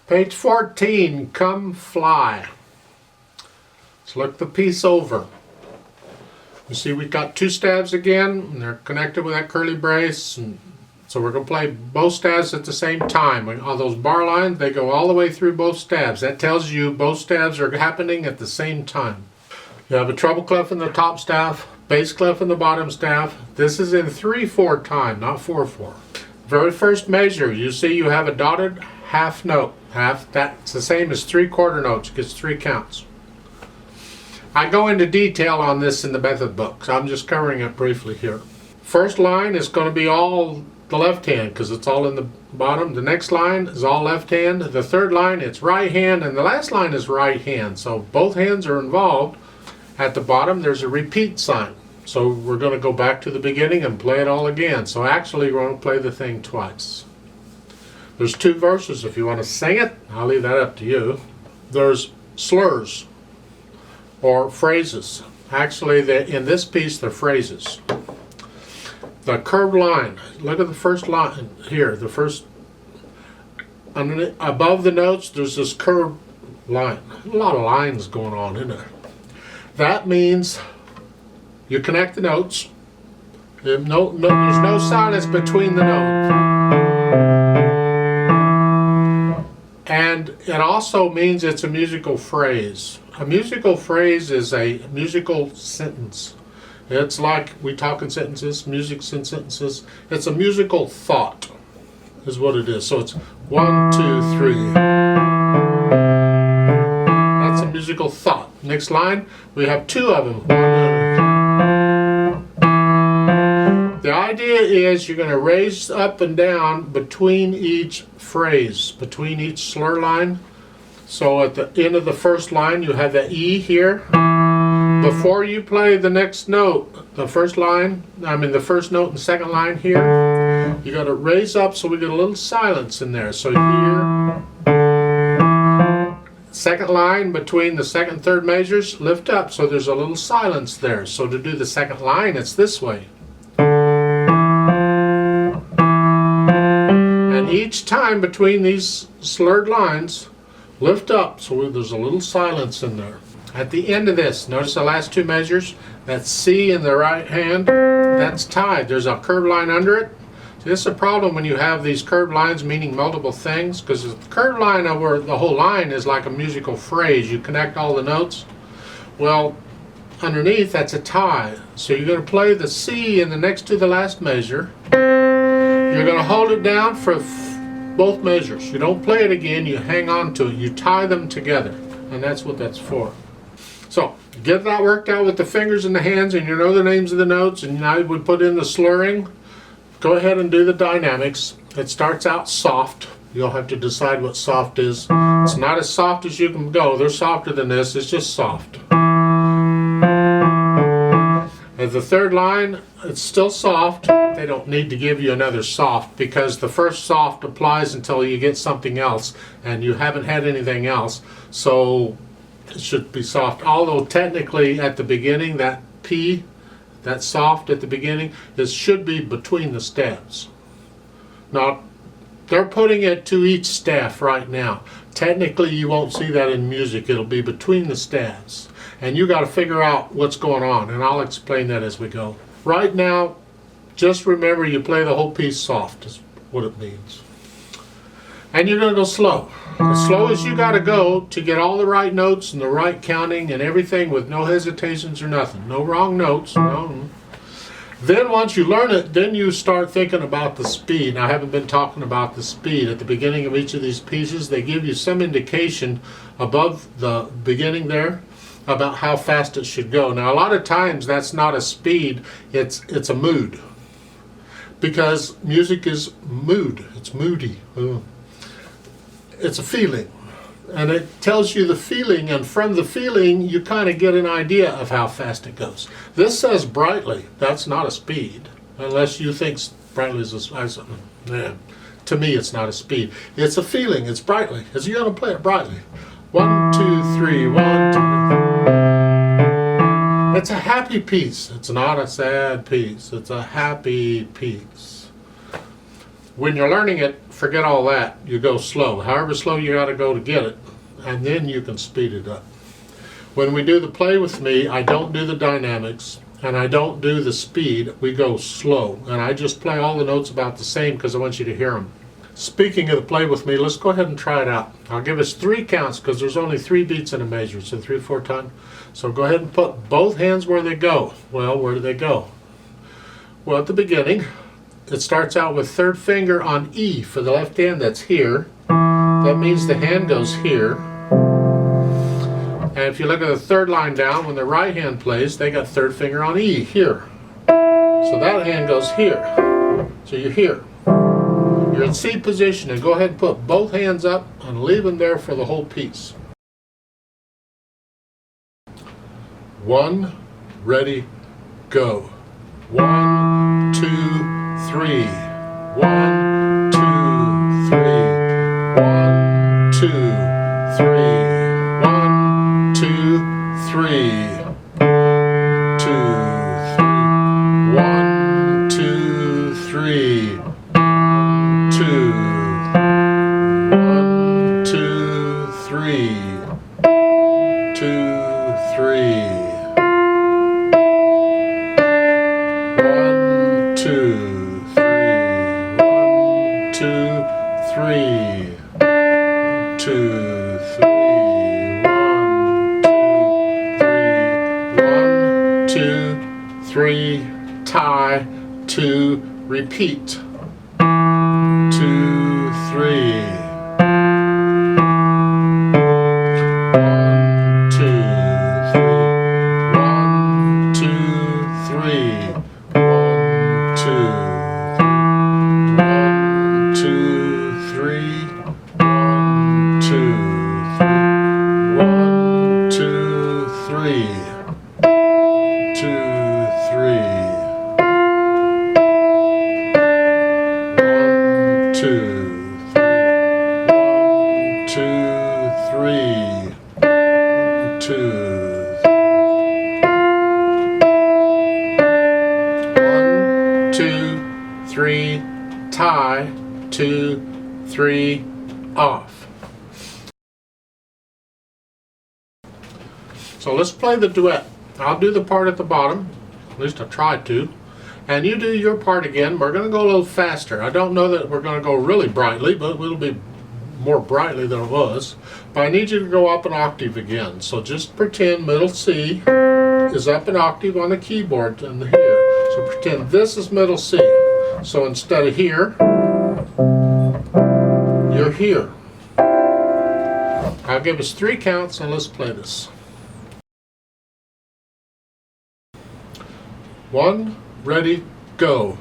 Page 14, Come Fly. Let's look the piece over. You see we've got two stabs again, and they're connected with that curly brace, and so we're going to play both stabs at the same time. On those bar lines, they go all the way through both stabs. That tells you both stabs are happening at the same time. You have a treble clef in the top staff, bass clef in the bottom staff. This is in 3/4 time, not 4/4. Very first measure, you see you have a dotted half note. That's the same as 3/4 notes, it gets 3 counts. I go into detail on this in the method book, so I'm just covering it briefly here. First line is going to be all the left hand because it's all in the bottom. The next line is all left hand. The third line it's right hand, and the last line is right hand. So both hands are involved. At the bottom there's a repeat sign. So we're going to go back to the beginning and play it all again. So actually we're going to play the thing twice. There's 2 verses if you want to sing it. I'll leave that up to you. There's slurs or phrases. Actually, in this piece, they're phrases. The curved line. Look at the first line here. The first, above the notes, there's this curved line. A lot of lines going on in there. That means you connect the notes. There's no silence between the notes. And it also means it's a musical phrase. A musical phrase is a musical sentence. It's like we talk in sentences, music in sentences. It's a musical thought is what it is. So it's 1, 2, 3. That's a musical thought. Next line, we have 2 of them. The idea is you're going to raise up and down between each phrase, between each slur line. So at the end of the first line you have the E here. Before you play the next note, the first note and second line here, you got to raise up so we get a little silence in there. So here, second line between the second and third measures, lift up so there's a little silence there. So to do the second line, it's this way. And each time between these slurred lines, lift up so there's a little silence in there. At the end of this, notice the last 2 measures. That's C in the right hand. That's tied. There's a curved line under it. See, this is a problem when you have these curved lines meaning multiple things, because the curved line over the whole line is like a musical phrase. You connect all the notes. Well, underneath that's a tie. So you're going to play the C in the next to the last measure. You're going to hold it down for both measures. You don't play it again, you hang on to it. You tie them together, and that's what that's for. So, get that worked out with the fingers and the hands, and you know the names of the notes, and now we put in the slurring. Go ahead and do the dynamics. It starts out soft. You'll have to decide what soft is. It's not as soft as you can go. They're softer than this. It's just soft. At the third line, it's still soft. They don't need to give you another soft because the first soft applies until you get something else, and you haven't had anything else. So it should be soft. Although technically at the beginning, that P, that soft at the beginning, it should be between the stabs. Now, they're putting it to each staff right now. Technically, you won't see that in music. It'll be between the stabs. And you got to figure out what's going on, and I'll explain that as we go. Right now, just remember you play the whole piece soft is what it means. And you're going to go slow. As slow as you got to go to get all the right notes and the right counting and everything with no hesitations or nothing. No wrong notes. No. Then once you learn it, then you start thinking about the speed. Now, I haven't been talking about the speed. At the beginning of each of these pieces, they give you some indication above the beginning there about how fast it should go. Now, a lot of times that's not a speed, it's a mood. Because music is mood. It's moody. It's a feeling. And it tells you the feeling, and from the feeling you kind of get an idea of how fast it goes. This says brightly. That's not a speed. Unless you think brightly is a to me it's not a speed. It's a feeling. It's brightly. Because you're going to play it brightly. 1, 2, 3, 1, 2. It's a happy piece. It's not a sad piece. It's a happy piece. When you're learning it, forget all that. You go slow. However slow you got to go to get it, and then you can speed it up. When we do the play with me, I don't do the dynamics, and I don't do the speed. We go slow, and I just play all the notes about the same because I want you to hear them. Speaking of the play with me, let's go ahead and try it out. I'll give us 3 counts because there's only 3 beats in a measure, so 3/4 time. So go ahead and put both hands where they go. Well, where do they go? Well, at the beginning, it starts out with 3rd finger on E for the left hand. That's here. That means the hand goes here. And if you look at the 3rd line down, when the right hand plays, they got 3rd finger on E here. So that hand goes here. So you're here. You're in C position, and go ahead and put both hands up and leave them there for the whole piece. 1, ready, go. 1, 2, 3. 1, 2, 3. 1, 2, 3. 1, 2, 3. 2, 3. 1, 2, 3. 2. 1, 2, 3. 2, 3. 1, 2, 3. 1, 2, 3. 2, 3. 1, 2, 3. Tie, 2, repeat. 2, 3. 1, 2, 3. 1, 2, 3. 1, 2, 1, 2, 3. 1, 2, 3. 1, 2, 3. 2, 3. 1, 2, 3. 1, 2, 1, 2, 3. Tie, 2, 3, off. So let's play the duet. I'll do the part at the bottom, at least I tried to, and you do your part again. We're going to go a little faster. I don't know that we're going to go really brightly, but it'll be more brightly than it was. But I need you to go up an octave again. So just pretend middle C is up an octave on the keyboard and here. So pretend this is middle C. So instead of here, you're here. I'll give us 3 counts and let's play this. 1, ready, go.